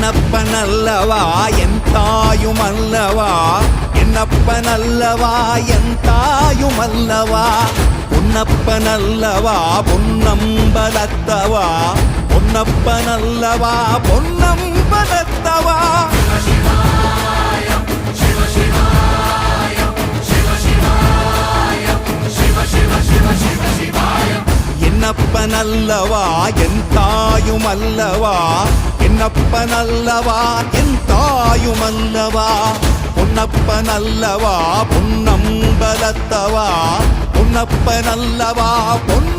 என்னப்பனல்லவா என் தாயுமல்லவா, என்னப்பனல்லவா என் தாயுமல்லவா, பொன்னப்பனல்லவா பொன்னம்பலத்தவா, பொன்னப்பனல்லவா பொன்னம்பலத்தவா. என்னப்பனல்லவா என் தாயுமல்லவா, என்னப்பனல்லவா என் தாயுமல்லவா, பொன்னப்பனல்லவா பொன்னம்பலத்தவா, பொன்னப்பனல்லவா பொன்